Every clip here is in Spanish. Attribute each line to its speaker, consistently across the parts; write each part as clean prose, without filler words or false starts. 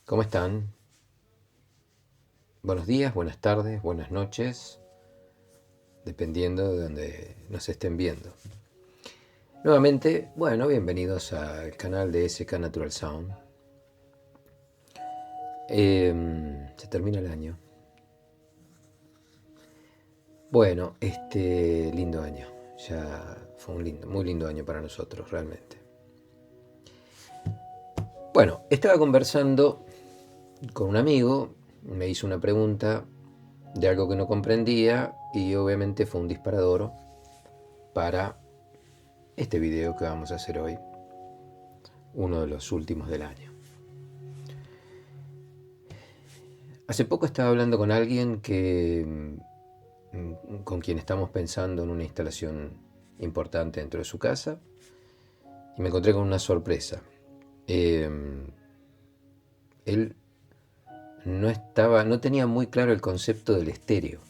Speaker 1: ¿Cómo están? Buenos días, buenas tardes, buenas noches, dependiendo de donde nos estén viendo. Nuevamente, bueno, bienvenidos al canal de SK Natural Sound. Se termina el año. Bueno, este lindo año. Ya fue un muy lindo año para nosotros, realmente. Bueno, estaba conversando con un amigo, me hizo una pregunta de algo que no comprendía y obviamente fue un disparador para este video que vamos a hacer hoy, uno de los últimos del año. Hace poco estaba hablando con alguien con quien estamos pensando en una instalación importante dentro de su casa y me encontré con una sorpresa. Él no tenía muy claro el concepto del estéreo.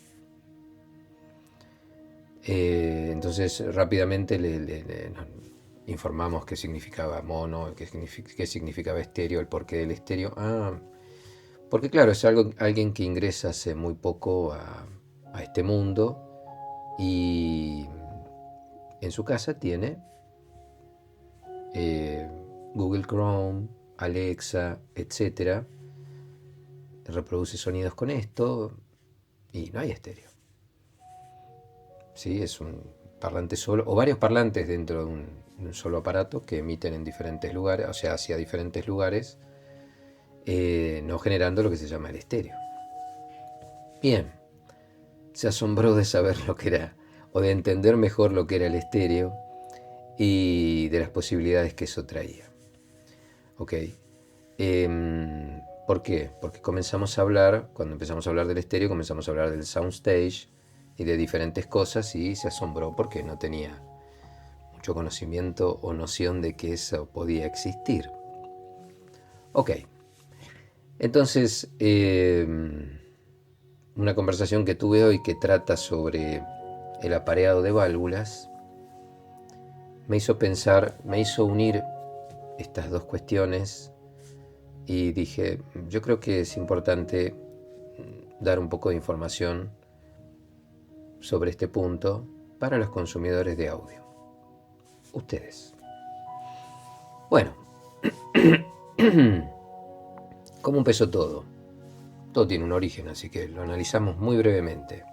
Speaker 1: Entonces rápidamente nos informamos qué significaba mono, qué significaba estéreo, el porqué del estéreo. Porque claro, es alguien que ingresa hace muy poco a este mundo y en su casa tiene Google Chrome, Alexa, etcétera. Reproduce sonidos con esto y no hay estéreo. ¿Sí? Es un parlante solo, o varios parlantes dentro de un solo aparato que emiten en diferentes lugares, o sea, hacia diferentes lugares, no generando lo que se llama el estéreo. Bien, se asombró de saber lo que era, o de entender mejor lo que era el estéreo y de las posibilidades que eso traía. ¿Ok? ¿Por qué? Porque cuando empezamos a hablar del estéreo, comenzamos a hablar del soundstage y de diferentes cosas y se asombró porque no tenía mucho conocimiento o noción de que eso podía existir. Ok, entonces una conversación que tuve hoy que trata sobre el apareado de válvulas me hizo unir estas dos cuestiones y dije, yo creo que es importante dar un poco de información sobre este punto para los consumidores de audio. Ustedes. Bueno, ¿cómo empezó todo? Todo tiene un origen, así que lo analizamos muy brevemente.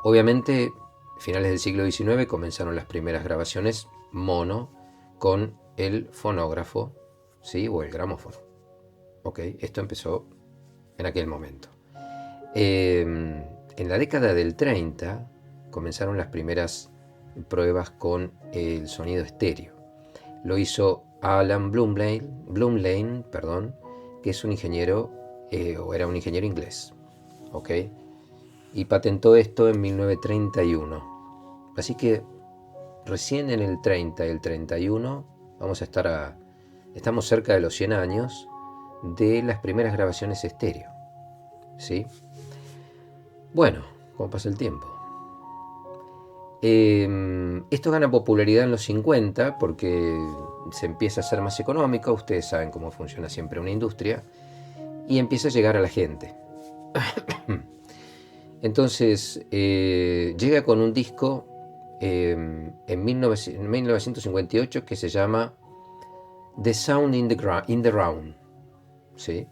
Speaker 1: Obviamente, a finales del siglo XIX comenzaron las primeras grabaciones mono con el fonógrafo, ¿sí? O el gramófono. Ok, esto empezó en aquel momento. En la década del 30 comenzaron las primeras pruebas con el sonido estéreo. Lo hizo Alan Blumlein, que es un ingeniero, o era un ingeniero inglés. ¿Ok? Y patentó esto en 1931. Así que recién en el 30 y el 31 estamos cerca de los 100 años de las primeras grabaciones estéreo. ¿Sí? Bueno, ¿cómo pasa el tiempo? Esto gana popularidad en los 50 porque se empieza a ser más económico, ustedes saben cómo funciona siempre una industria, y empieza a llegar a la gente. Entonces llega con un disco en 1958 que se llama The Sound in the Round. ¿Sí?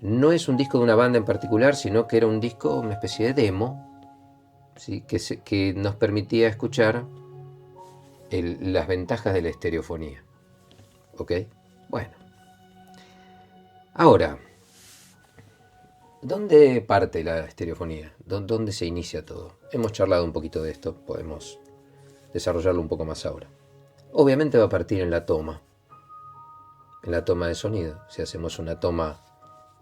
Speaker 1: No es un disco de una banda en particular, sino que era un disco, una especie de demo, ¿sí? que nos permitía escuchar las ventajas de la estereofonía. ¿Ok? Bueno. Ahora, ¿dónde parte la estereofonía? ¿Dónde se inicia todo? Hemos charlado un poquito de esto, podemos desarrollarlo un poco más ahora. Obviamente va a partir en la toma de sonido. Si hacemos una toma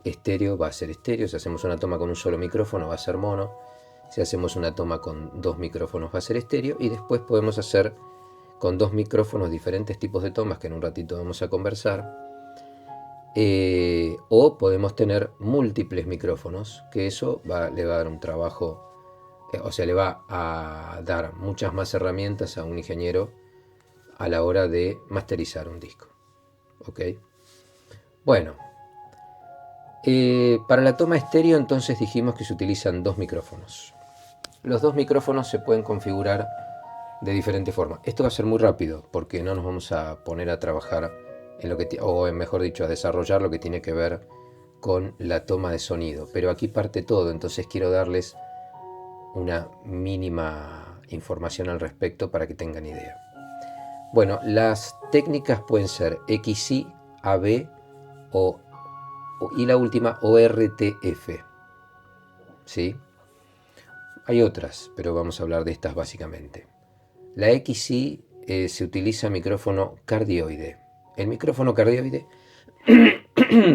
Speaker 1: estéreo, va a ser estéreo. Si hacemos una toma con un solo micrófono, va a ser mono. Si hacemos una toma con dos micrófonos, va a ser estéreo. Y después podemos hacer con dos micrófonos diferentes tipos de tomas que en un ratito vamos a conversar. O podemos tener múltiples micrófonos, que eso le va a dar un trabajo, o sea, le va a dar muchas más herramientas a un ingeniero a la hora de masterizar un disco. ¿Ok? Bueno, Para la toma estéreo entonces dijimos que se utilizan dos micrófonos. Los dos micrófonos se pueden configurar de diferente forma. Esto va a ser muy rápido porque no nos vamos a poner a trabajar en lo que, o mejor dicho, a desarrollar lo que tiene que ver con la toma de sonido. Pero aquí parte todo, entonces quiero darles una mínima información al respecto para que tengan idea. Bueno, las técnicas pueden ser XY, AB y la última ORTF. ¿Sí? Hay otras, pero vamos a hablar de estas básicamente. La XY se utiliza micrófono cardioide. El micrófono cardioide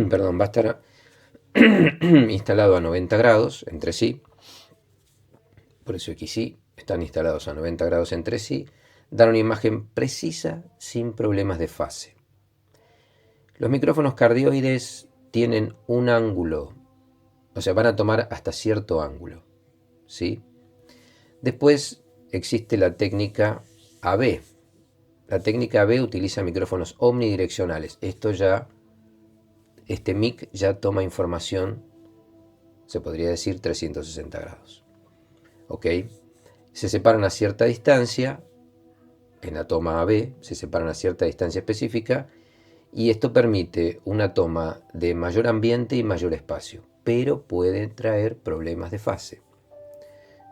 Speaker 1: perdón, va a estar instalado a 90 grados entre sí. Por eso XY están instalados a 90 grados entre sí. Dan una imagen precisa sin problemas de fase. Los micrófonos cardioides tienen un ángulo, o sea, van a tomar hasta cierto ángulo, ¿sí? Después existe la técnica AB. La técnica AB utiliza micrófonos omnidireccionales. Este mic ya toma información, se podría decir 360 grados. ¿Ok? Se separan a cierta distancia, en la toma AB se separan a cierta distancia específica, y esto permite una toma de mayor ambiente y mayor espacio, pero puede traer problemas de fase.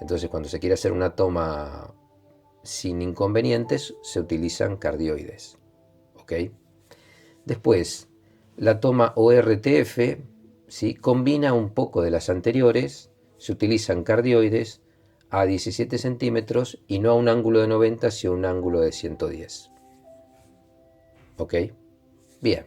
Speaker 1: Entonces, cuando se quiere hacer una toma sin inconvenientes, se utilizan cardioides. ¿Ok? Después, la toma ORTF, ¿sí?, combina un poco de las anteriores, se utilizan cardioides a 17 centímetros y no a un ángulo de 90, sino a un ángulo de 110. ¿Ok? Bien.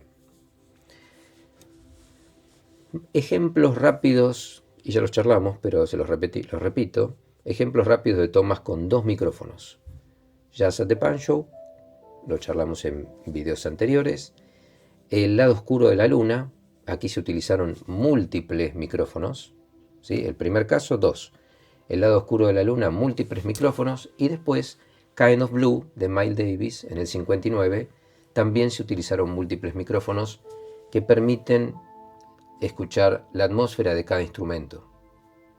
Speaker 1: Ejemplos rápidos, y ya los charlamos, pero los repito. Ejemplos rápidos de tomas con dos micrófonos. Jazz at the Pan Show, lo charlamos en videos anteriores. El lado oscuro de la luna, aquí se utilizaron múltiples micrófonos, ¿sí? El primer caso, dos. El lado oscuro de la luna, múltiples micrófonos. Y después, Kind of Blue, de Miles Davis, en el 59, también se utilizaron múltiples micrófonos que permiten escuchar la atmósfera de cada instrumento.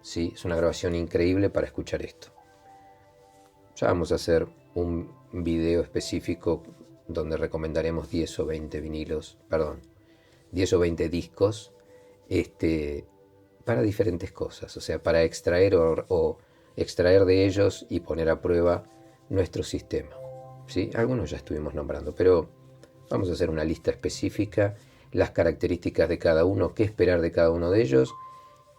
Speaker 1: ¿Sí? Es una grabación increíble para escuchar esto. Ya vamos a hacer un video específico donde recomendaremos 10 o 20 vinilos, perdón, 10 o 20 discos para diferentes cosas, o sea, para extraer o extraer de ellos y poner a prueba nuestro sistema. ¿Sí? Algunos ya estuvimos nombrando, pero vamos a hacer una lista específica, las características de cada uno, qué esperar de cada uno de ellos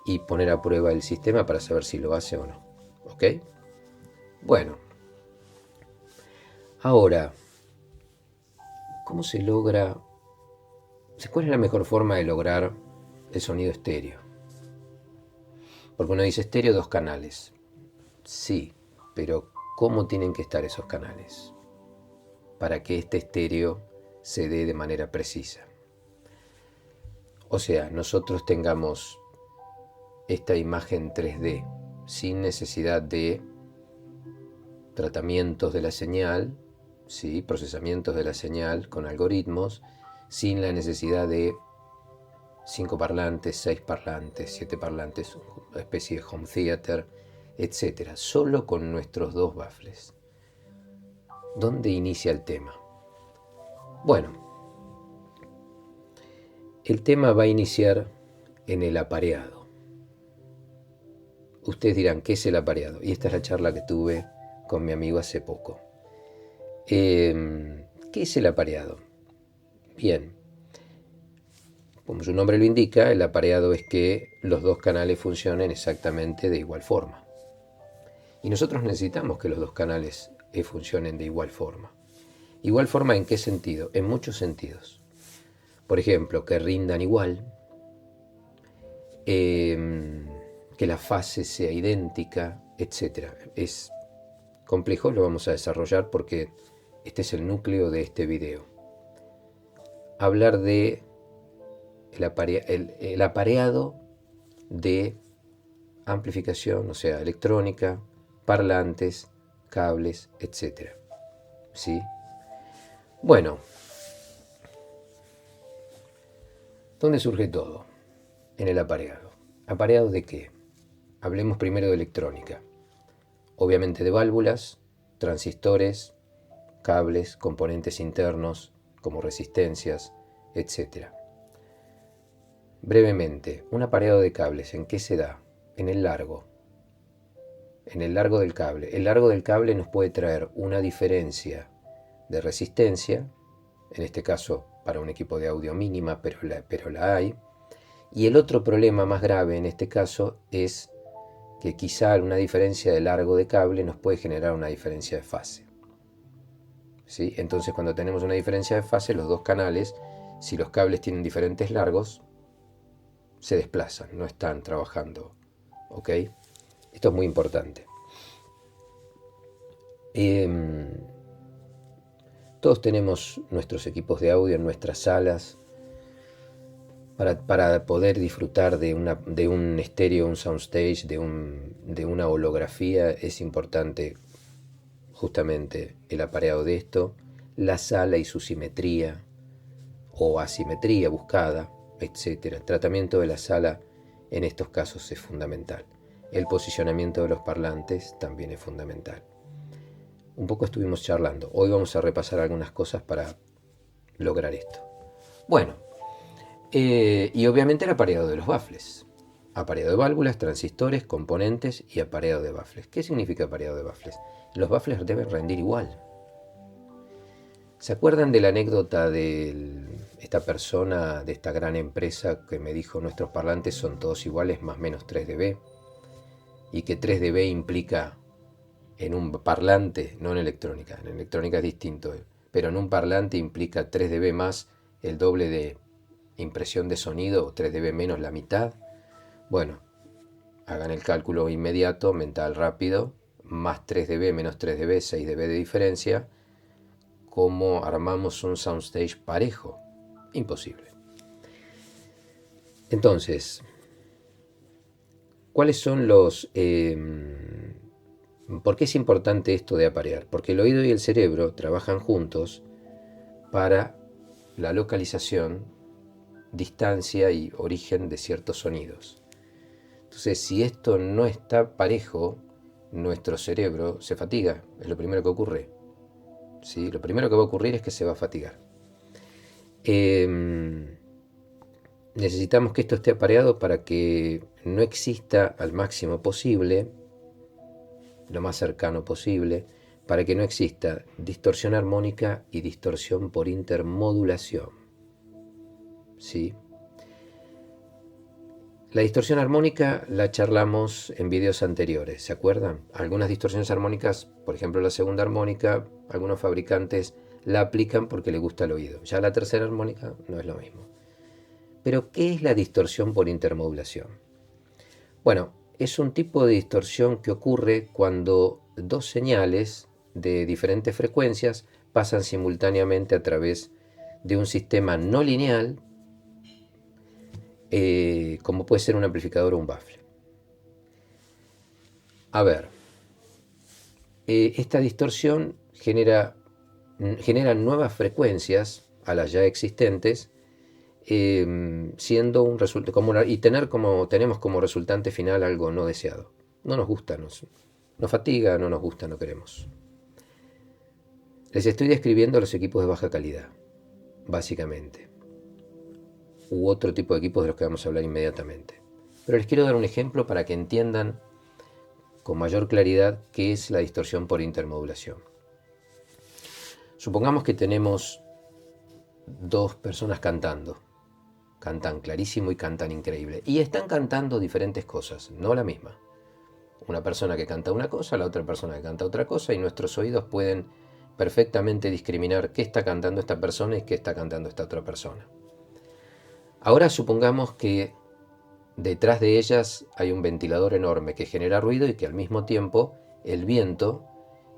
Speaker 1: y poner a prueba el sistema para saber si lo hace o no. ¿Ok? Bueno, ahora, ¿cómo se logra? ¿Cuál es la mejor forma de lograr el sonido estéreo? Porque uno dice estéreo, dos canales. Sí, pero ¿cómo tienen que estar esos canales para que este estéreo se dé de manera precisa? O sea, nosotros tengamos esta imagen 3D sin necesidad de tratamientos de la señal, ¿sí?, procesamientos de la señal con algoritmos, sin la necesidad de 5 parlantes, 6 parlantes, 7 parlantes, una especie de home theater, etc. Solo con nuestros dos baffles. ¿Dónde inicia el tema? Bueno, el tema va a iniciar en el apareado. Ustedes dirán, ¿qué es el apareado? Y esta es la charla que tuve con mi amigo hace poco. ¿Qué es el apareado? Bien, como su nombre lo indica, el apareado es que los dos canales funcionen exactamente de igual forma. Y nosotros necesitamos que los dos canales funcionen de igual forma. ¿Igual forma en qué sentido? En muchos sentidos. Por ejemplo, que rindan igual, que la fase sea idéntica, etc. Es complejo, lo vamos a desarrollar porque este es el núcleo de este video. Hablar de el apareado de amplificación, o sea, electrónica, parlantes, cables, etc. ¿Sí? Bueno, ¿dónde surge todo? en el apareado. ¿Apareado de qué? Hablemos primero de electrónica. Obviamente de válvulas, transistores, cables, componentes internos como resistencias, etc. Brevemente, un apareado de cables, ¿en qué se da? En el largo. En el largo del cable. El largo del cable nos puede traer una diferencia de resistencia, en este caso para un equipo de audio mínima, pero la hay. Y el otro problema más grave en este caso es que quizá una diferencia de largo de cable nos puede generar una diferencia de fase. ¿Sí? Entonces cuando tenemos una diferencia de fase, los dos canales, si los cables tienen diferentes largos, se desplazan, no están trabajando. ¿Ok? Esto es muy importante. Todos tenemos nuestros equipos de audio en nuestras salas para poder disfrutar de un estéreo, un soundstage, de una holografía. Es importante justamente el apareado de esto, la sala y su simetría o asimetría buscada, etc. El tratamiento de la sala en estos casos es fundamental. El posicionamiento de los parlantes también es fundamental. Un poco estuvimos charlando. Hoy vamos a repasar algunas cosas para lograr esto. Bueno, y obviamente el apareado de los baffles. Apareado de válvulas, transistores, componentes y apareado de baffles. ¿Qué significa apareado de baffles? Los baffles deben rendir igual. ¿Se acuerdan de la anécdota de esta persona, de esta gran empresa que me dijo nuestros parlantes son todos iguales más o menos 3 dB? Y que 3 dB implica en un parlante, no en electrónica es distinto, pero en un parlante implica 3 dB más el doble de impresión de sonido, o 3 dB menos la mitad. Bueno, hagan el cálculo inmediato, mental rápido, más 3 dB menos 3 dB, 6 dB de diferencia. ¿Cómo armamos un soundstage parejo? Imposible. Entonces, ¿cuáles son los... ¿por qué es importante esto de aparear? Porque el oído y el cerebro trabajan juntos para la localización, distancia y origen de ciertos sonidos. Entonces, si esto no está parejo, nuestro cerebro se fatiga, es lo primero que ocurre. ¿Sí? Lo primero que va a ocurrir es que se va a fatigar. Necesitamos que esto esté apareado para que no exista al máximo posible, lo más cercano posible, para que no exista distorsión armónica y distorsión por intermodulación. ¿Sí? La distorsión armónica la charlamos en videos anteriores, ¿se acuerdan? Algunas distorsiones armónicas, por ejemplo la segunda armónica, algunos fabricantes la aplican porque les gusta el oído. Ya la tercera armónica no es lo mismo. Pero, ¿qué es la distorsión por intermodulación? Bueno, es un tipo de distorsión que ocurre cuando dos señales de diferentes frecuencias pasan simultáneamente a través de un sistema no lineal, como puede ser un amplificador o un baffle. A ver, esta distorsión genera nuevas frecuencias a las ya existentes, siendo un resultado y tenemos como resultante final algo no deseado. No nos gusta, nos fatiga, no nos gusta, no queremos. Les estoy describiendo los equipos de baja calidad, básicamente, u otro tipo de equipos de los que vamos a hablar inmediatamente. Pero les quiero dar un ejemplo para que entiendan con mayor claridad qué es la distorsión por intermodulación. Supongamos que tenemos dos personas cantando. Cantan clarísimo y cantan increíble. Y están cantando diferentes cosas, no la misma. Una persona que canta una cosa, la otra persona que canta otra cosa, y nuestros oídos pueden perfectamente discriminar qué está cantando esta persona y qué está cantando esta otra persona. Ahora supongamos que detrás de ellas hay un ventilador enorme que genera ruido y que al mismo tiempo el viento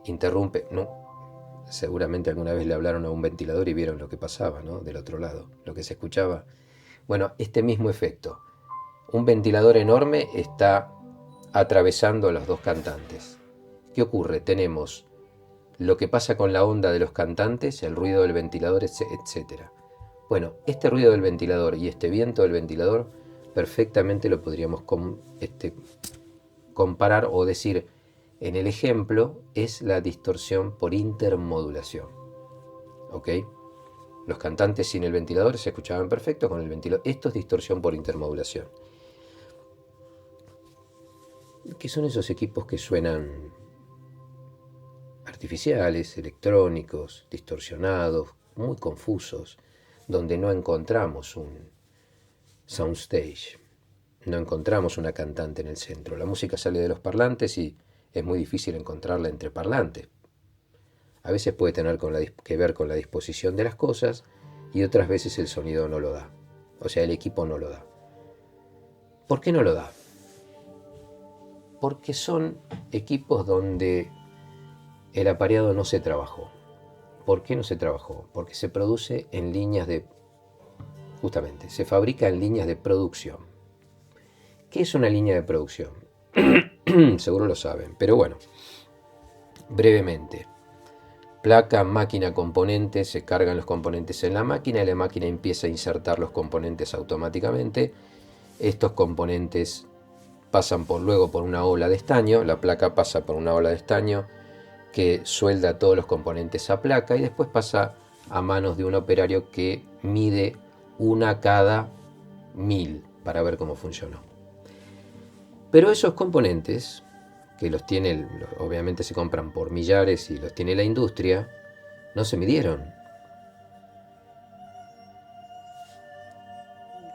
Speaker 1: interrumpe. No, seguramente alguna vez le hablaron a un ventilador y vieron lo que pasaba, ¿no? Del otro lado, lo que se escuchaba. Bueno, este mismo efecto. Un ventilador enorme está atravesando a los dos cantantes. ¿Qué ocurre? Tenemos lo que pasa con la onda de los cantantes, el ruido del ventilador, etc. Bueno, este ruido del ventilador y este viento del ventilador perfectamente lo podríamos comparar o decir en el ejemplo es la distorsión por intermodulación. ¿Ok? Los cantantes sin el ventilador se escuchaban perfecto, con el ventilador. Esto es distorsión por intermodulación. ¿Qué son esos equipos que suenan artificiales, electrónicos, distorsionados, muy confusos, donde no encontramos un soundstage, no encontramos una cantante en el centro? La música sale de los parlantes y es muy difícil encontrarla entre parlantes. A veces puede tener que ver con la disposición de las cosas y otras veces el sonido no lo da. O sea, el equipo no lo da. ¿Por qué no lo da? Porque son equipos donde el apareado no se trabajó. ¿Por qué no se trabajó? Porque se produce en líneas de... Justamente, se fabrica en líneas de producción. ¿Qué es una línea de producción? Seguro lo saben, pero bueno, brevemente. Placa, máquina, componentes, se cargan los componentes en la máquina y la máquina empieza a insertar los componentes automáticamente. Estos componentes pasan luego por una ola de estaño, la placa pasa por una ola de estaño que suelda todos los componentes a placa y después pasa a manos de un operario que mide una cada 1000 para ver cómo funcionó. Pero esos componentes, que los tiene, obviamente se compran por millares y los tiene la industria, no se midieron.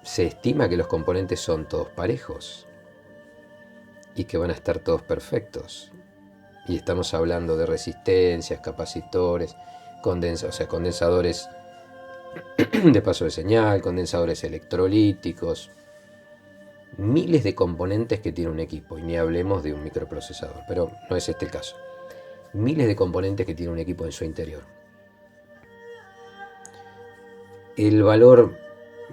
Speaker 1: Se estima que los componentes son todos parejos y que van a estar todos perfectos. Y estamos hablando de resistencias, capacitores, condensadores de paso de señal, condensadores electrolíticos, miles de componentes que tiene un equipo, y ni hablemos de un microprocesador, pero no es este el caso. Miles de componentes que tiene un equipo en su interior. El valor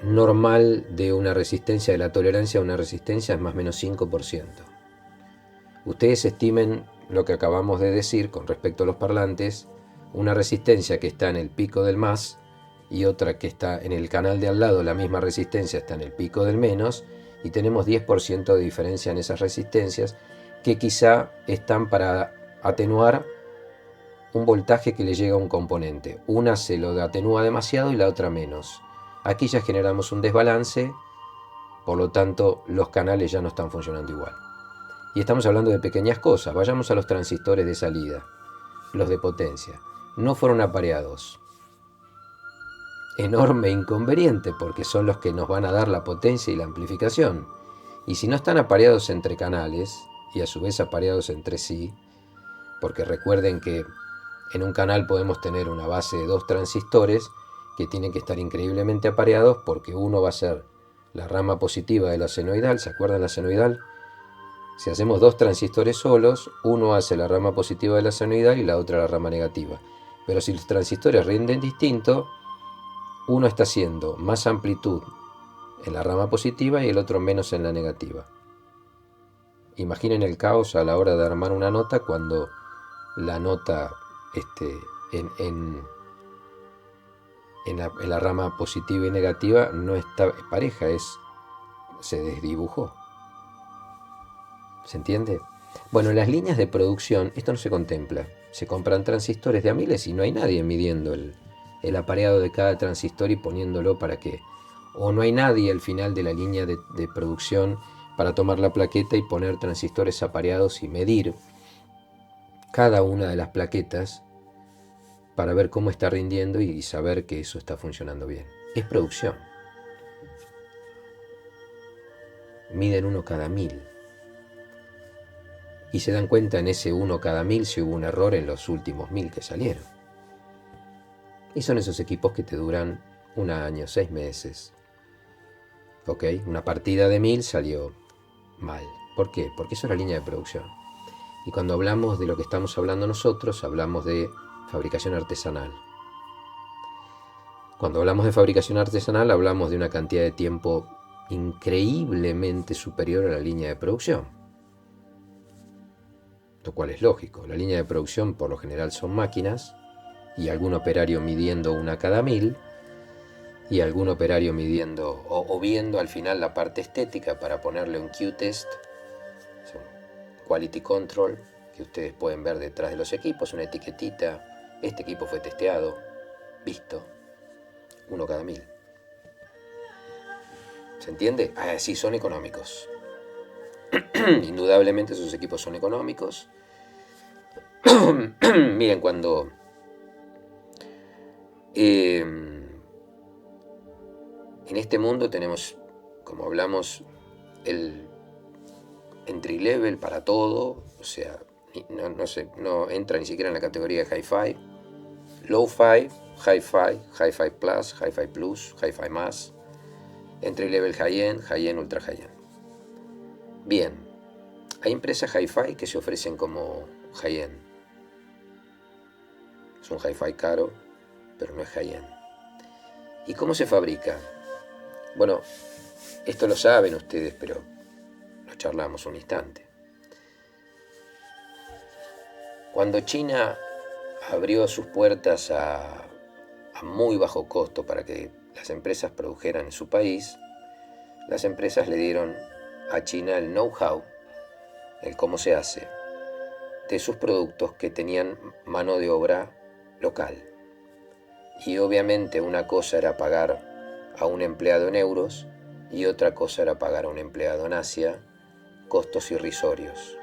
Speaker 1: normal de una resistencia, de la tolerancia a una resistencia, es más o menos 5%. Ustedes estimen lo que acabamos de decir con respecto a los parlantes, una resistencia que está en el pico del más y otra que está en el canal de al lado, la misma resistencia está en el pico del menos, y tenemos 10% de diferencia en esas resistencias que quizá están para atenuar un voltaje que le llega a un componente. Una se lo atenúa demasiado y la otra menos. Aquí ya generamos un desbalance, por lo tanto los canales ya no están funcionando igual. Y estamos hablando de pequeñas cosas. Vayamos a los transistores de salida, los de potencia. No fueron apareados. Enorme inconveniente, porque son los que nos van a dar la potencia y la amplificación. Y si no están apareados entre canales, y a su vez apareados entre sí, porque recuerden que en un canal podemos tener una base de 2 transistores que tienen que estar increíblemente apareados, porque uno va a ser la rama positiva de la senoidal. ¿Se acuerdan la senoidal? Si hacemos 2 transistores solos, uno hace la rama positiva de la senoidal y la otra la rama negativa. Pero si los transistores rinden distinto, uno está haciendo más amplitud en la rama positiva y el otro menos en la negativa. Imaginen el caos a la hora de armar una nota cuando la nota en la rama positiva y negativa no está pareja, se desdibujó. ¿Se entiende? Bueno, en las líneas de producción esto no se contempla. Se compran transistores de a miles y no hay nadie midiendo el apareado de cada transistor y poniéndolo para que... O no hay nadie al final de la línea de producción para tomar la plaqueta y poner transistores apareados y medir cada una de las plaquetas para ver cómo está rindiendo y saber que eso está funcionando bien. Es producción. Miden uno cada 1000. Y se dan cuenta en ese 1 cada 1000 si hubo un error en los últimos 1000 que salieron. Y son esos equipos que te duran 1 año, 6 meses. ¿Ok? Una partida de 1000 salió mal. ¿Por qué? Porque eso es la línea de producción. Y cuando hablamos de lo que estamos hablando nosotros, hablamos de fabricación artesanal. Cuando hablamos de fabricación artesanal, hablamos de una cantidad de tiempo increíblemente superior a la línea de producción. Lo cual es lógico. La línea de producción por lo general son máquinas y algún operario midiendo 1 cada 1000. y algún operario midiendo o viendo al final la parte estética para ponerle un Q-test, es un quality control que ustedes pueden ver detrás de los equipos, una etiquetita, este equipo fue testeado, visto, uno cada 1000. ¿Se entiende? Sí, son económicos. Indudablemente esos equipos son económicos. Miren, cuando en este mundo tenemos, como hablamos, el entry level para todo, o sea, no entra ni siquiera en la categoría de hi-fi, low-fi, hi-fi, hi-fi plus, hi-fi plus, hi-fi más, entry level high-end, ultra high-end. Bien, hay empresas hi-fi que se ofrecen como high-end. Es un hi-fi caro, pero no es high-end. ¿Y cómo se fabrica? Bueno, esto lo saben ustedes, pero lo charlamos un instante. Cuando China abrió sus puertas a muy bajo costo para que las empresas produjeran en su país, las empresas le dieron a China el know-how, el cómo se hace, de sus productos que tenían mano de obra local. Y obviamente una cosa era pagar a un empleado en euros y otra cosa era pagar a un empleado en Asia costos irrisorios.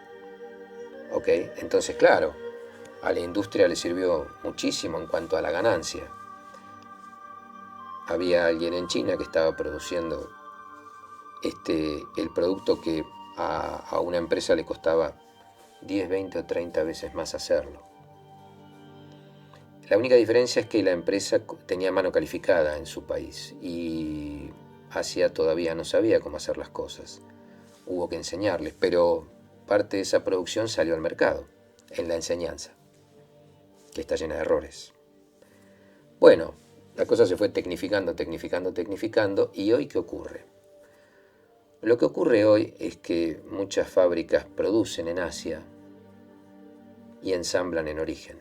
Speaker 1: ¿Ok? Entonces, claro, a la industria le sirvió muchísimo en cuanto a la ganancia. Había alguien en China que estaba produciendo el producto que a una empresa le costaba 10, 20 o 30 veces más hacerlo. La única diferencia es que la empresa tenía mano calificada en su país y Asia todavía no sabía cómo hacer las cosas. Hubo que enseñarles, pero parte de esa producción salió al mercado, en la enseñanza, que está llena de errores. Bueno, la cosa se fue tecnificando, y hoy ¿qué ocurre? Lo que ocurre hoy es que muchas fábricas producen en Asia y ensamblan en origen.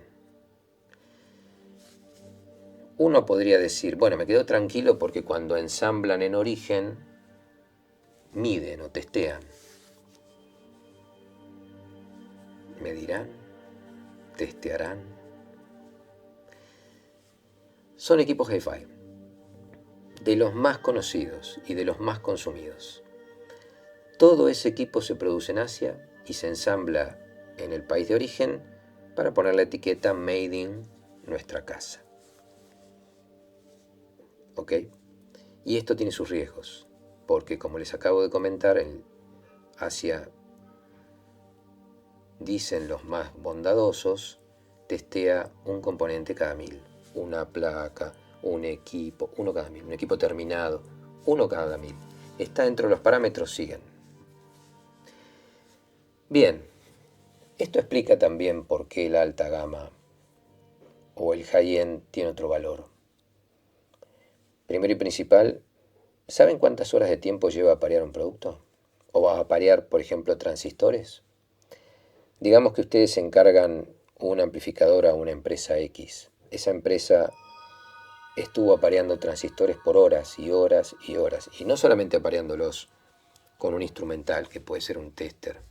Speaker 1: Uno podría decir, bueno, me quedo tranquilo porque cuando ensamblan en origen, miden o testean. ¿Medirán? ¿Testearán? Son equipos hi-fi, de los más conocidos y de los más consumidos. Todo ese equipo se produce en Asia y se ensambla en el país de origen para poner la etiqueta Made in nuestra casa. ¿Ok? Y esto tiene sus riesgos, porque como les acabo de comentar, en Asia, dicen los más bondadosos, testea un componente cada 1000, una placa, un equipo, uno cada 1000, un equipo terminado, uno cada 1000. Está dentro de los parámetros, siguen. Bien, esto explica también por qué la alta gama o el high-end tiene otro valor. Primero y principal, ¿saben cuántas horas de tiempo lleva aparear un producto? ¿O va a aparear, por ejemplo, transistores? Digamos que ustedes encargan un amplificador a una empresa X. Esa empresa estuvo apareando transistores por horas y horas y horas. Y no solamente apareándolos con un instrumental, que puede ser un tester.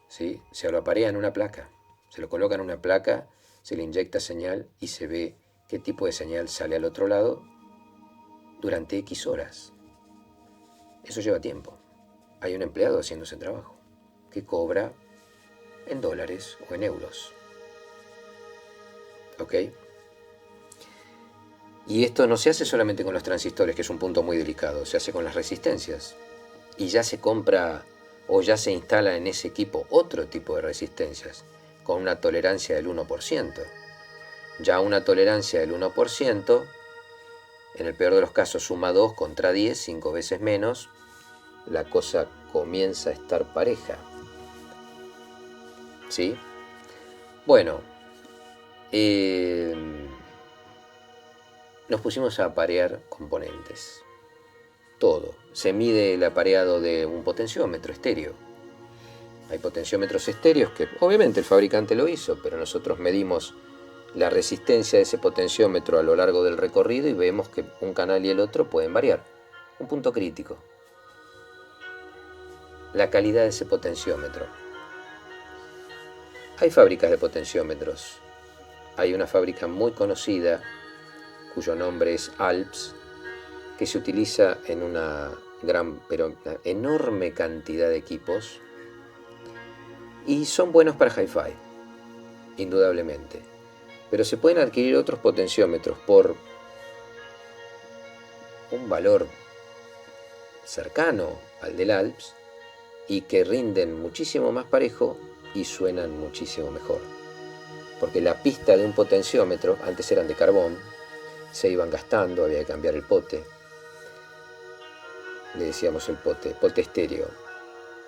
Speaker 1: ¿Sí? Se lo aparea en una placa. Se lo coloca en una placa, se le inyecta señal y se ve qué tipo de señal sale al otro lado durante X horas. Eso lleva tiempo. Hay un empleado haciendo ese trabajo que cobra en dólares o en euros. ¿Ok? Y esto no se hace solamente con los transistores, que es un punto muy delicado, se hace con las resistencias. Y ya se compra o ya se instala en ese equipo otro tipo de resistencias, con una tolerancia del 1%. Ya una tolerancia del 1%, en el peor de los casos suma 2 contra 10, 5 veces menos, la cosa comienza a estar pareja. ¿Sí? Bueno, nos pusimos a aparear componentes. Todo. Se mide el apareado de un potenciómetro estéreo. Hay potenciómetros estéreos que obviamente el fabricante lo hizo, pero nosotros medimos la resistencia de ese potenciómetro a lo largo del recorrido y vemos que un canal y el otro pueden variar. Un punto crítico: la calidad de ese potenciómetro. Hay fábricas de potenciómetros. Hay una fábrica muy conocida, cuyo nombre es Alps, que se utiliza en una enorme cantidad de equipos, y son buenos para hi-fi, indudablemente. Pero se pueden adquirir otros potenciómetros por un valor cercano al del Alps y que rinden muchísimo más parejo y suenan muchísimo mejor. Porque la pista de un potenciómetro, antes eran de carbón, se iban gastando, había que cambiar el pote. Le decíamos el pote estéreo.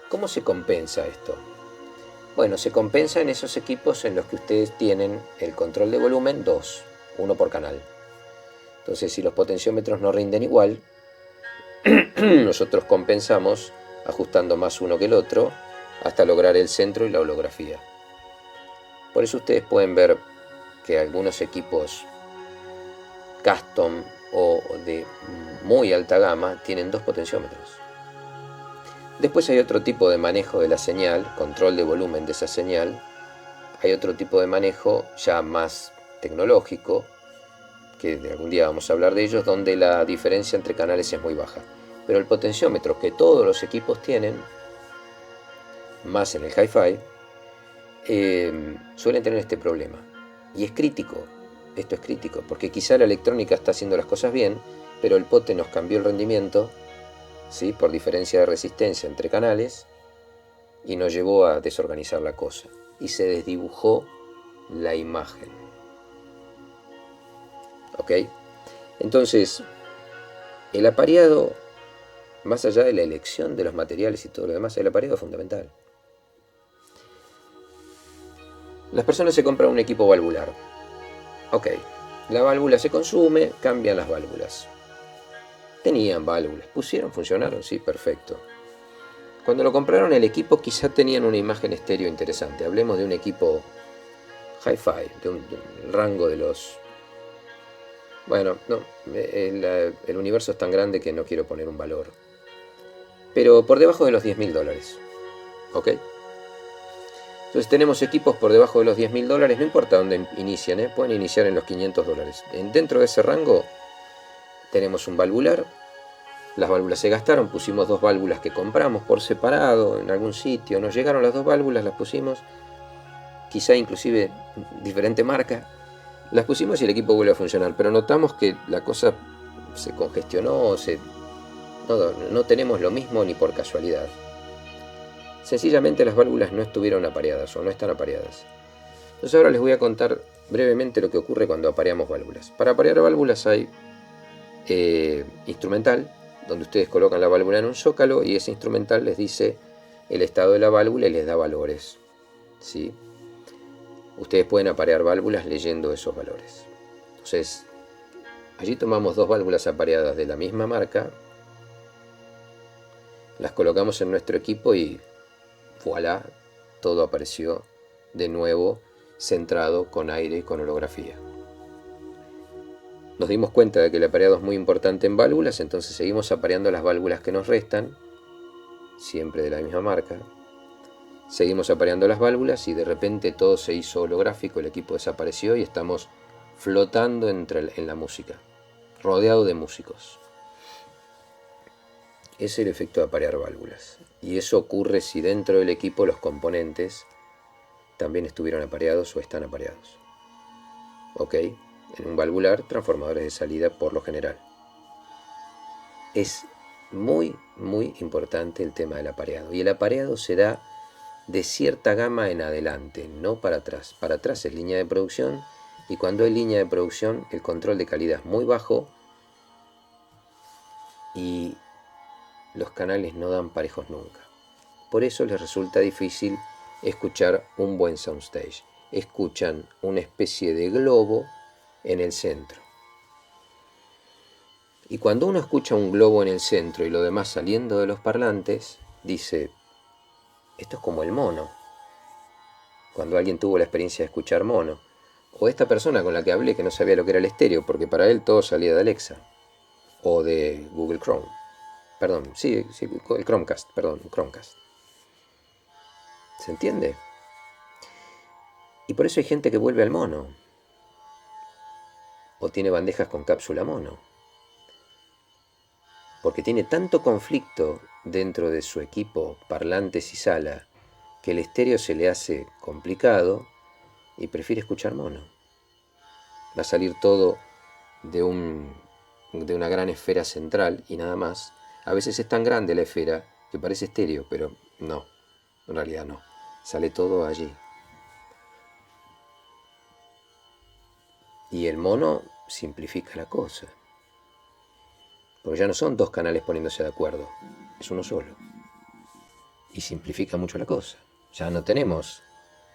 Speaker 1: ¿Cómo se compensa esto? Bueno, se compensa en esos equipos en los que ustedes tienen el control de volumen 2, uno por canal. Entonces, si los potenciómetros no rinden igual, nosotros compensamos ajustando más uno que el otro hasta lograr el centro y la holografía. Por eso ustedes pueden ver que algunos equipos custom o de muy alta gama tienen dos potenciómetros. Después hay otro tipo de manejo de la señal, control de volumen de esa señal. Hay otro tipo de manejo ya más tecnológico, que de algún día vamos a hablar de ellos, donde la diferencia entre canales es muy baja. Pero el potenciómetro que todos los equipos tienen, más en el hi-fi, suelen tener este problema. Y es crítico, esto es crítico, porque quizá la electrónica está haciendo las cosas bien, pero el pote nos cambió el rendimiento, ¿sí?, por diferencia de resistencia entre canales, y nos llevó a desorganizar la cosa. Y se desdibujó la imagen. ¿Ok? Entonces, el apareado, más allá de la elección de los materiales y todo lo demás, el apareado es fundamental. Las personas se compran un equipo valvular. Ok, la válvula se consume, cambian las válvulas. Tenían válvulas, pusieron, funcionaron, sí, perfecto. Cuando lo compraron el equipo quizá tenían una imagen estéreo interesante. Hablemos de un equipo hi-fi, de un rango de los... Bueno, no, el universo es tan grande que no quiero poner un valor. Pero por debajo de los $10.000, ¿ok? Entonces tenemos equipos por debajo de los $10.000, no importa dónde inicien, pueden iniciar en los $500. Dentro de ese rango tenemos un valvular. Las válvulas se gastaron, pusimos dos válvulas que compramos por separado en algún sitio, nos llegaron las dos válvulas, las pusimos, quizá inclusive diferente marca, las pusimos y el equipo vuelve a funcionar, pero notamos que la cosa se congestionó, no tenemos lo mismo ni por casualidad. Sencillamente las válvulas no estuvieron apareadas o no están apareadas. Entonces ahora les voy a contar brevemente lo que ocurre cuando apareamos válvulas. Para aparear válvulas hay instrumental, donde ustedes colocan la válvula en un zócalo y ese instrumental les dice el estado de la válvula y les da valores, ¿sí? Ustedes pueden aparear válvulas leyendo esos valores. Entonces, allí tomamos dos válvulas apareadas de la misma marca, las colocamos en nuestro equipo y voilà, todo apareció de nuevo centrado con aire y con holografía. Nos dimos cuenta de que el apareado es muy importante en válvulas, entonces seguimos apareando las válvulas que nos restan, siempre de la misma marca. Seguimos apareando las válvulas y de repente todo se hizo holográfico, el equipo desapareció y estamos flotando en la música, rodeado de músicos. Ese es el efecto de aparear válvulas. Y eso ocurre si dentro del equipo los componentes también estuvieron apareados o están apareados. ¿Ok? En un valvular, transformadores de salida por lo general. Es muy importante el tema del apareado. Y el apareado se da de cierta gama en adelante, no para atrás. Para atrás es línea de producción, y cuando hay línea de producción el control de calidad es muy bajo y los canales no dan parejos nunca. Por eso les resulta difícil escuchar un buen soundstage. Escuchan una especie de globo en el centro. Y cuando uno escucha un globo en el centro y lo demás saliendo de los parlantes, dice, esto es como el mono. Cuando alguien tuvo la experiencia de escuchar mono, O esta persona con la que hablé que no sabía lo que era el estéreo, porque para él todo salía de Alexa o de Google Chrome. Perdón, sí, el Chromecast, perdón, Chromecast. ¿Se entiende? Y por eso hay gente que vuelve al mono. O tiene bandejas con cápsula mono. Porque tiene tanto conflicto dentro de su equipo, parlantes y sala, que el estéreo se le hace complicado y prefiere escuchar mono. Va a salir todo de una gran esfera central y nada más. A veces es tan grande la esfera que parece estéreo, pero no, en realidad no. Sale todo allí. Y el mono simplifica la cosa. Porque ya no son dos canales poniéndose de acuerdo, es uno solo. Y simplifica mucho la cosa. Ya no tenemos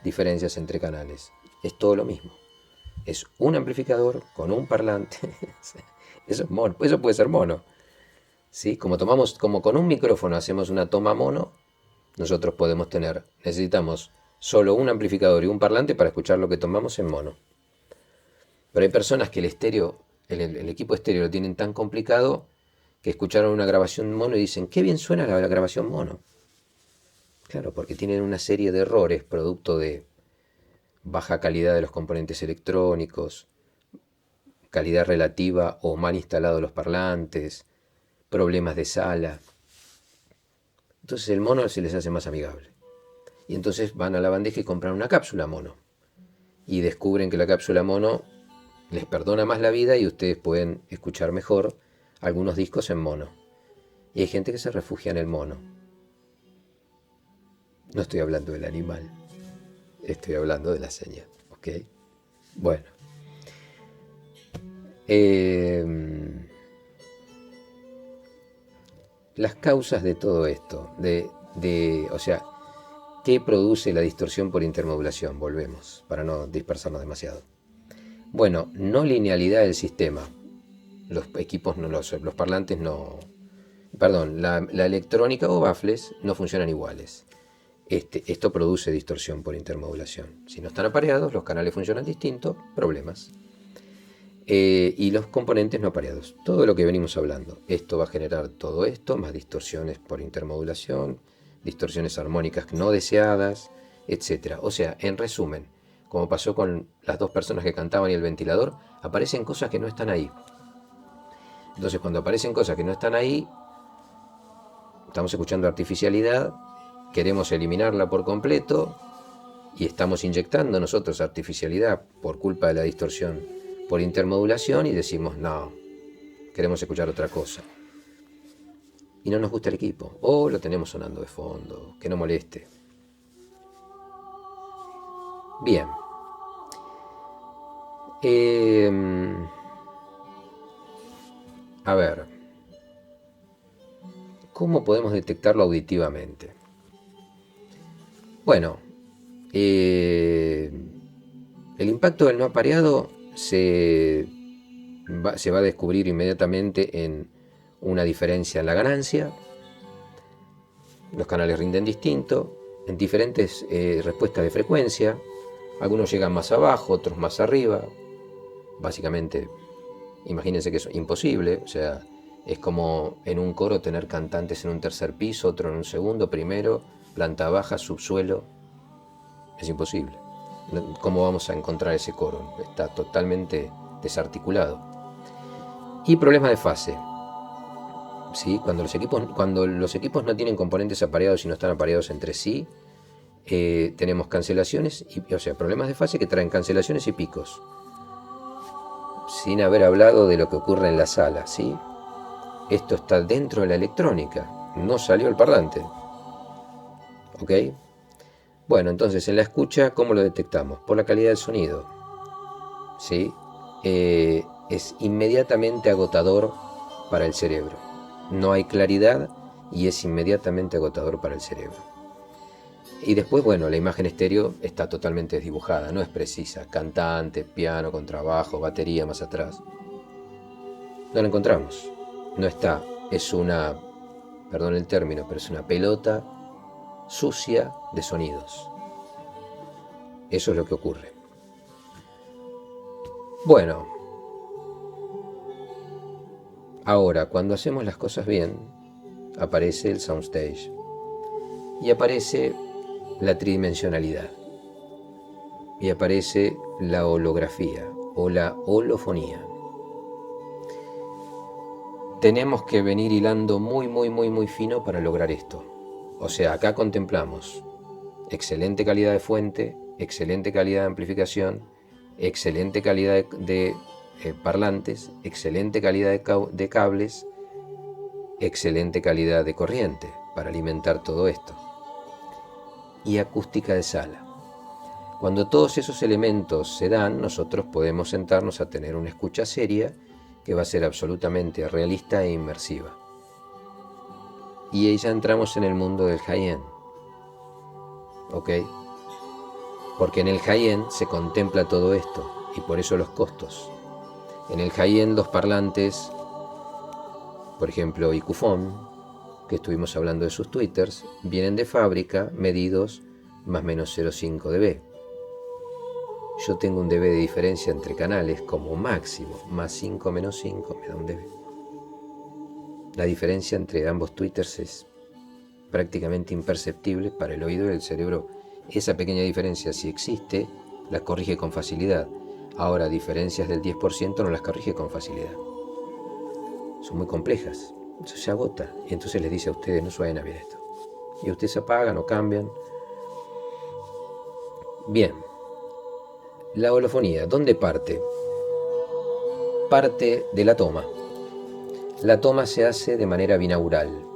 Speaker 1: diferencias entre canales, es todo lo mismo. Es un amplificador con un parlante. Eso es mono, eso puede ser mono. ¿Sí? Como con un micrófono hacemos una toma mono, nosotros necesitamos solo un amplificador y un parlante para escuchar lo que tomamos en mono. Pero hay personas que el equipo estéreo lo tienen tan complicado que escucharon una grabación mono y dicen, qué bien suena la grabación mono. Claro, porque tienen una serie de errores producto de baja calidad de los componentes electrónicos, calidad relativa o mal instalados los parlantes, problemas de sala. Entonces el mono se les hace más amigable. Y entonces van a la bandeja y compran una cápsula mono. Y descubren que la cápsula mono les perdona más la vida y ustedes pueden escuchar mejor algunos discos en mono. Y hay gente que se refugia en el mono. No estoy hablando del animal, estoy hablando de la señal. ¿Ok? Bueno. Las causas de todo esto, o sea, ¿qué produce la distorsión por intermodulación? Volvemos, para no dispersarnos demasiado. Bueno, no linealidad del sistema. Los equipos, los parlantes no... Perdón, la electrónica o baffles no funcionan iguales. Esto produce distorsión por intermodulación. Si no están apareados, los canales funcionan distintos, problemas. Y los componentes no apareados. Todo lo que venimos hablando. Esto va a generar todo esto, más distorsiones por intermodulación, distorsiones armónicas no deseadas, etc. O sea, en resumen, como pasó con las dos personas que cantaban y el ventilador, aparecen cosas que no están ahí. Entonces, cuando aparecen cosas que no están ahí, estamos escuchando artificialidad, queremos eliminarla por completo y estamos inyectando nosotros artificialidad por culpa de la distorsión por intermodulación y decimos, no, queremos escuchar otra cosa. Y no nos gusta el equipo, o lo tenemos sonando de fondo, que no moleste. Bien. A ver, ¿cómo podemos detectarlo auditivamente? Bueno, el impacto del no apareado se va a descubrir inmediatamente en una diferencia en la ganancia. Los canales rinden distinto, en diferentes respuestas de frecuencia. Algunos llegan más abajo, otros más arriba. Básicamente, imagínense que es imposible. O sea, es como en un coro tener cantantes en un tercer piso, otro en un segundo, primero, planta baja, subsuelo. Es imposible. ¿Cómo vamos a encontrar ese coro? Está totalmente desarticulado. Y problemas de fase. ¿Sí? Cuando los equipos no tienen componentes apareados y no están apareados entre sí, tenemos cancelaciones, o sea, problemas de fase que traen cancelaciones y picos. Sin haber hablado de lo que ocurre en la sala, ¿sí? Esto está dentro de la electrónica, no salió el parlante. ¿Ok? Bueno, entonces en la escucha, ¿cómo lo detectamos? Por la calidad del sonido. ¿Sí? Es inmediatamente agotador para el cerebro. No hay claridad y es inmediatamente agotador para el cerebro. Y después, bueno, la imagen estéreo está totalmente desdibujada, no es precisa. Cantante, piano, contrabajo, batería más atrás. No la encontramos. No está. Es una, perdón el término, pero es una pelota sucia de sonidos. Eso es lo que ocurre. Bueno, ahora cuando hacemos las cosas bien, aparece el soundstage y aparece la tridimensionalidad y aparece la holografía o la holofonía. Tenemos que venir hilando muy fino para lograr esto. O sea, acá contemplamos excelente calidad de fuente, excelente calidad de amplificación, excelente calidad de parlantes, excelente calidad de cables, excelente calidad de corriente para alimentar todo esto. Y acústica de sala. Cuando todos esos elementos se dan, nosotros podemos sentarnos a tener una escucha seria que va a ser absolutamente realista e inmersiva. Y ahí ya entramos en el mundo del high-end. ¿Ok? Porque en el high-end se contempla todo esto, y por eso los costos. En el high-end los parlantes, por ejemplo Icufone, que estuvimos hablando de sus tweeters, vienen de fábrica medidos más o menos 0,5 dB. Yo tengo un dB de diferencia entre canales como máximo, más 5 menos 5 me da un dB. La diferencia entre ambos tweeters es prácticamente imperceptible para el oído y el cerebro. Esa pequeña diferencia, si existe, la corrige con facilidad. Ahora, diferencias del 10% no las corrige con facilidad. Son muy complejas. Eso se agota. Y entonces les dice a ustedes, no suena bien esto. Y ustedes se apagan o cambian. Bien. La holofonía, ¿dónde parte? Parte de la toma. La toma se hace de manera binaural.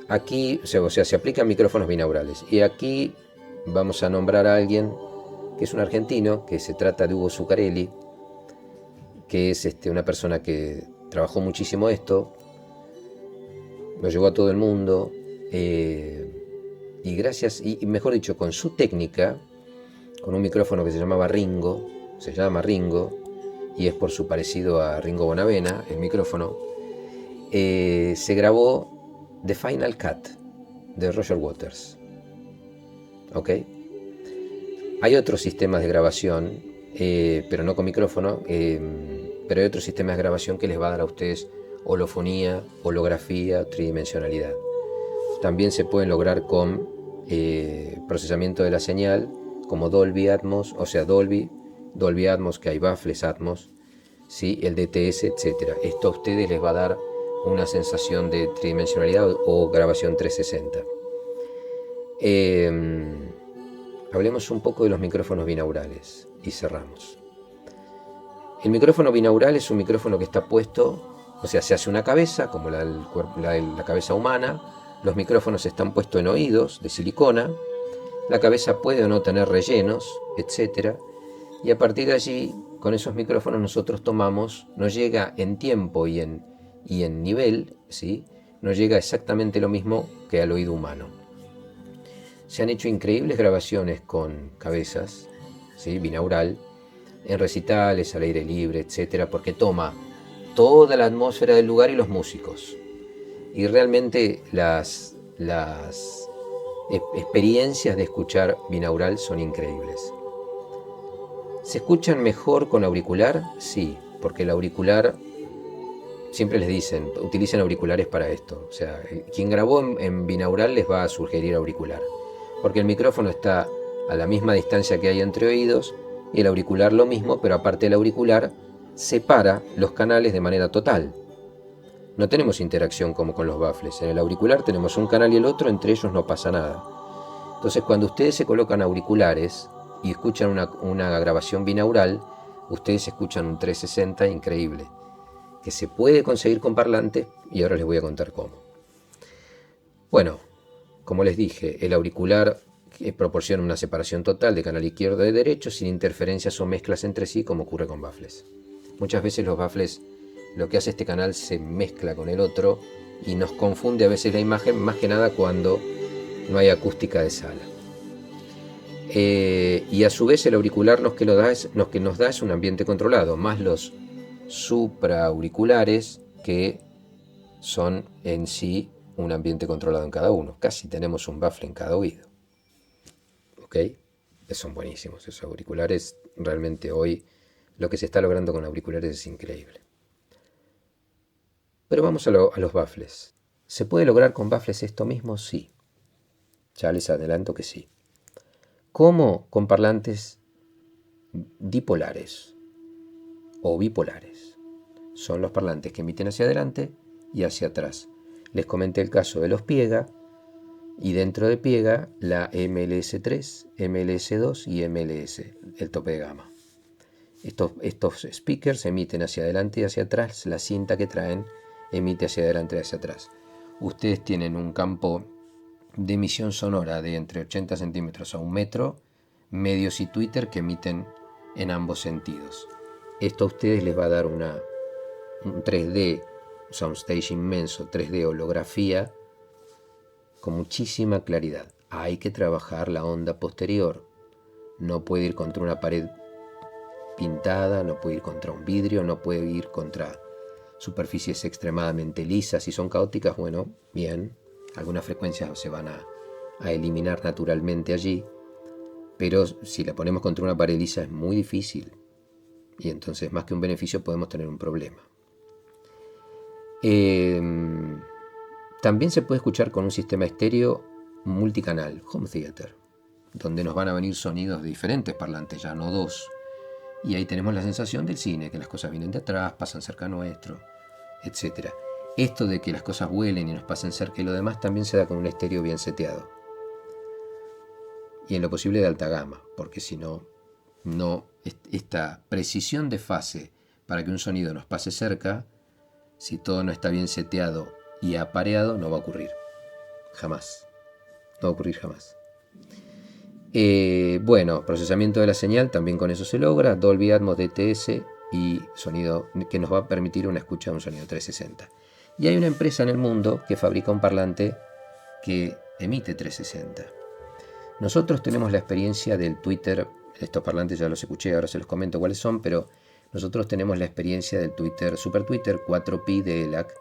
Speaker 1: Aquí, o sea, se aplican micrófonos binaurales. Y aquí vamos a nombrar a alguien que es un argentino, que se trata de Hugo Zuccarelli, que es una persona que trabajó muchísimo esto, lo llevó a todo el mundo, y gracias, y mejor dicho, con su técnica, con un micrófono que se llama Ringo, y es por su parecido a Ringo Bonavena, el micrófono, se grabó The Final Cut de Roger Waters. ¿Ok? Hay otros sistemas de grabación, pero no con micrófono, pero hay otros sistemas de grabación que les va a dar a ustedes holofonía, holografía, tridimensionalidad. También se pueden lograr con procesamiento de la señal, como Dolby Atmos, o sea, Dolby Atmos, que hay baffles Atmos, ¿sí? El DTS, etc. Esto a ustedes les va a dar una sensación de tridimensionalidad o grabación 360. Hablemos un poco de los micrófonos binaurales y cerramos. El micrófono binaural es un micrófono que está puesto, o sea, se hace una cabeza, como la cabeza humana. Los micrófonos están puestos en oídos de silicona. La cabeza puede o no tener rellenos, etc. Y a partir de allí, con esos micrófonos nosotros tomamos, nos llega en tiempo y en nivel, ¿sí? Nos llega exactamente lo mismo que al oído humano. Se han hecho increíbles grabaciones con cabezas, ¿sí? Binaural, en recitales, al aire libre, etc. Porque toma toda la atmósfera del lugar y los músicos. Y realmente las experiencias de escuchar binaural son increíbles. ¿Se escuchan mejor con auricular? Sí, porque el auricular, siempre les dicen, utilicen auriculares para esto. O sea, quien grabó en binaural les va a sugerir auricular. Porque el micrófono está a la misma distancia que hay entre oídos y el auricular lo mismo, pero aparte del auricular separa los canales de manera total. No tenemos interacción como con los baffles. En el auricular tenemos un canal y el otro, entre ellos no pasa nada. Entonces, cuando ustedes se colocan auriculares y escuchan una grabación binaural, ustedes escuchan un 360 increíble, que se puede conseguir con parlantes, y ahora les voy a contar cómo. Bueno, como les dije, el auricular proporciona una separación total de canal izquierdo y derecho sin interferencias o mezclas entre sí, como ocurre con baffles. Muchas veces los baffles, lo que hace este canal se mezcla con el otro y nos confunde a veces la imagen, más que nada cuando no hay acústica de sala. Y a su vez el auricular lo que nos da es un ambiente controlado, más los supraauriculares, que son en sí un ambiente controlado en cada uno. Casi tenemos un baffle en cada oído. ¿Ok? son buenísimos esos auriculares. Realmente hoy lo que se está logrando con auriculares es increíble. Pero vamos a los baffles. ¿Se puede lograr con baffles esto mismo? Sí. Ya les adelanto que sí. ¿Cómo? Con parlantes dipolares o bipolares. Son los parlantes que emiten hacia adelante y hacia atrás. Les comenté el caso de los Piega, y dentro de Piega la MLS3, MLS2 y MLS, el tope de gama. Estos speakers emiten hacia adelante y hacia atrás, la cinta que traen emite hacia adelante y hacia atrás. Ustedes tienen un campo de emisión sonora de entre 80 centímetros a 1 metro, medios y Twitter que emiten en ambos sentidos. Esto a ustedes les va a dar un 3D, soundstage inmenso, 3D holografía, con muchísima claridad. Hay que trabajar la onda posterior. No puede ir contra una pared pintada, no puede ir contra un vidrio, no puede ir contra superficies extremadamente lisas. Si son caóticas, bueno, bien, algunas frecuencias se van a eliminar naturalmente allí, pero si la ponemos contra una pared lisa es muy difícil, y entonces más que un beneficio podemos tener un problema. También se puede escuchar con un sistema estéreo multicanal, home theater, donde nos van a venir sonidos de diferentes parlantes, ya no dos. Y ahí tenemos la sensación del cine, que las cosas vienen de atrás, pasan cerca nuestro, etc. Esto de que las cosas vuelen y nos pasen cerca y lo demás también se da con un estéreo bien seteado. Y en lo posible de alta gama, porque si no, esta precisión de fase para que un sonido nos pase cerca, si todo no está bien seteado y apareado, no va a ocurrir. Jamás. No va a ocurrir jamás. Bueno, procesamiento de la señal, también con eso se logra. Dolby Atmos, DTS y sonido que nos va a permitir una escucha de un sonido 360. Y hay una empresa en el mundo que fabrica un parlante que emite 360. Nosotros tenemos la experiencia del Twitter. Estos parlantes ya los escuché, ahora se los comento cuáles son, pero nosotros tenemos la experiencia del Twitter, Super Twitter 4Pi de ELAC,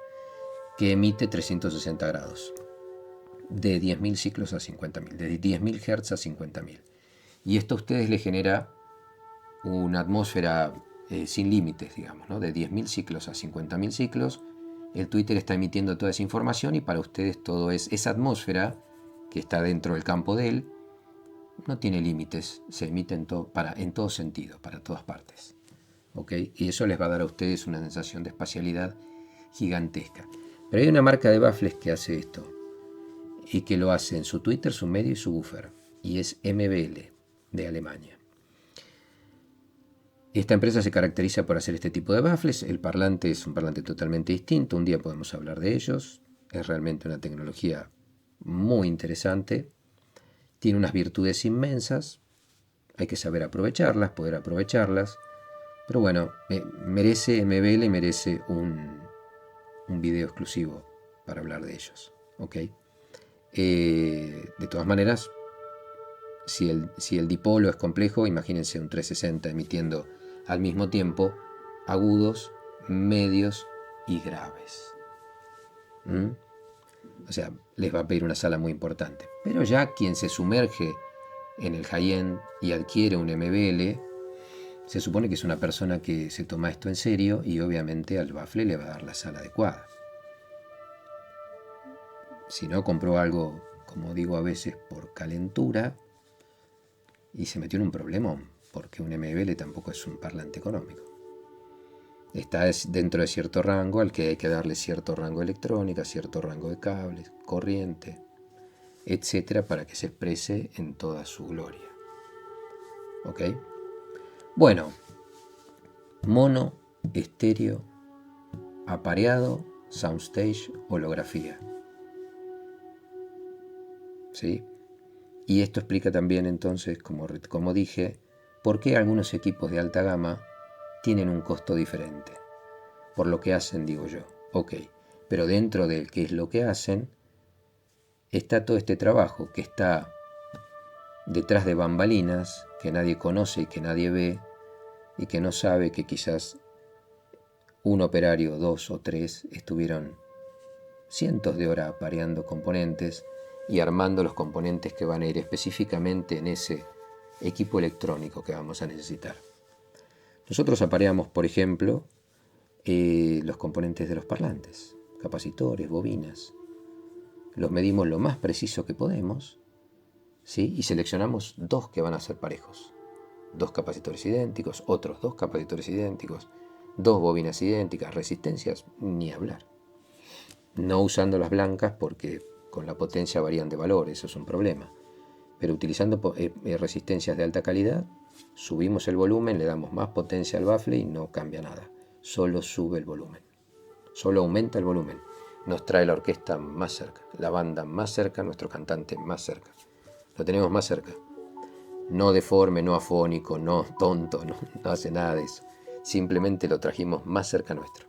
Speaker 1: que emite 360 grados, de 10.000 ciclos a 50.000, de 10.000 Hz a 50.000. Y esto a ustedes les genera una atmósfera sin límites, digamos, ¿no? De 10.000 ciclos a 50.000 ciclos. El Twitter está emitiendo toda esa información y para ustedes todo es esa atmósfera que está dentro del campo de él. No tiene límites, se emite en todo sentido, para todas partes. ¿Okay? Y eso les va a dar a ustedes una sensación de espacialidad gigantesca. Pero hay una marca de baffles que hace esto y que lo hace en su Twitter, su medio y su buffer, y es MBL de Alemania. Esta empresa se caracteriza por hacer este tipo de baffles. El parlante es un parlante totalmente distinto, un día podemos hablar de ellos. Es realmente una tecnología muy interesante, tiene unas virtudes inmensas, hay que saber aprovecharlas, poder aprovecharlas, pero bueno, merece MBL, merece un video exclusivo para hablar de ellos, ¿ok? De todas maneras, si el dipolo es complejo, imagínense un 360 emitiendo al mismo tiempo agudos, medios y graves. O sea, les va a pedir una sala muy importante. Pero ya quien se sumerge en el high-end y adquiere un MBL, se supone que es una persona que se toma esto en serio y obviamente al baffle le va a dar la sala adecuada. Si no, compró algo, como digo a veces, por calentura y se metió en un problemón, porque un MBL tampoco es un parlante económico. Está dentro de cierto rango al que hay que darle cierto rango de electrónica, cierto rango de cables, corriente, etcétera, para que se exprese en toda su gloria. ¿Ok? Bueno, mono, estéreo, apareado, soundstage, holografía. ¿Sí? Y esto explica también entonces, como dije, por qué algunos equipos de alta gama tienen un costo diferente. Por lo que hacen, digo yo. Ok, pero dentro de qué es lo que hacen, está todo este trabajo que está detrás de bambalinas, que nadie conoce y que nadie ve, y que no sabe que quizás un operario, 2 o 3, estuvieron cientos de horas apareando componentes y armando los componentes que van a ir específicamente en ese equipo electrónico que vamos a necesitar. Nosotros apareamos, por ejemplo, los componentes de los parlantes, capacitores, bobinas. Los medimos lo más preciso que podemos, ¿sí? Y seleccionamos 2 que van a ser parejos. 2 capacitores idénticos, otros 2 capacitores idénticos, 2 bobinas idénticas, resistencias, ni hablar. No usando las blancas porque con la potencia varían de valor, eso es un problema. Pero utilizando resistencias de alta calidad, subimos el volumen, le damos más potencia al bafle y no cambia nada. Solo sube el volumen. Solo aumenta el volumen. Nos trae la orquesta más cerca, la banda más cerca, nuestro cantante más cerca. Lo tenemos más cerca. No deforme, no afónico, no tonto, no hace nada de eso. Simplemente lo trajimos más cerca nuestro.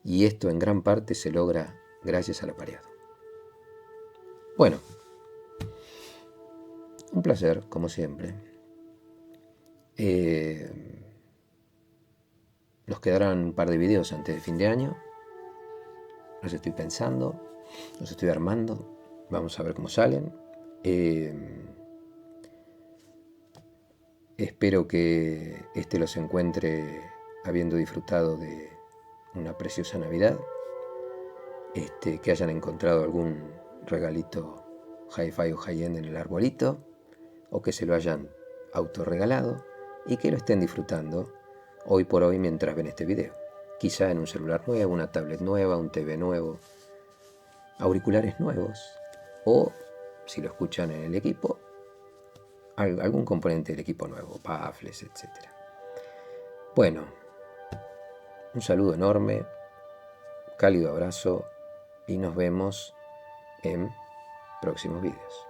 Speaker 1: Y esto en gran parte se logra gracias al apareado. Bueno, un placer, como siempre. Nos quedarán un par de videos antes de fin de año. Los estoy pensando, los estoy armando. Vamos a ver cómo salen. Espero que los encuentre habiendo disfrutado de una preciosa Navidad. Que hayan encontrado algún regalito hi-fi o high-end en el arbolito, o que se lo hayan autorregalado y que lo estén disfrutando hoy por hoy mientras ven este video. Quizá en un celular nuevo, una tablet nueva, un TV nuevo, auriculares nuevos, o si lo escuchan en el equipo, algún componente del equipo nuevo, baffles, etc. Bueno, un saludo enorme, cálido abrazo y nos vemos en próximos videos.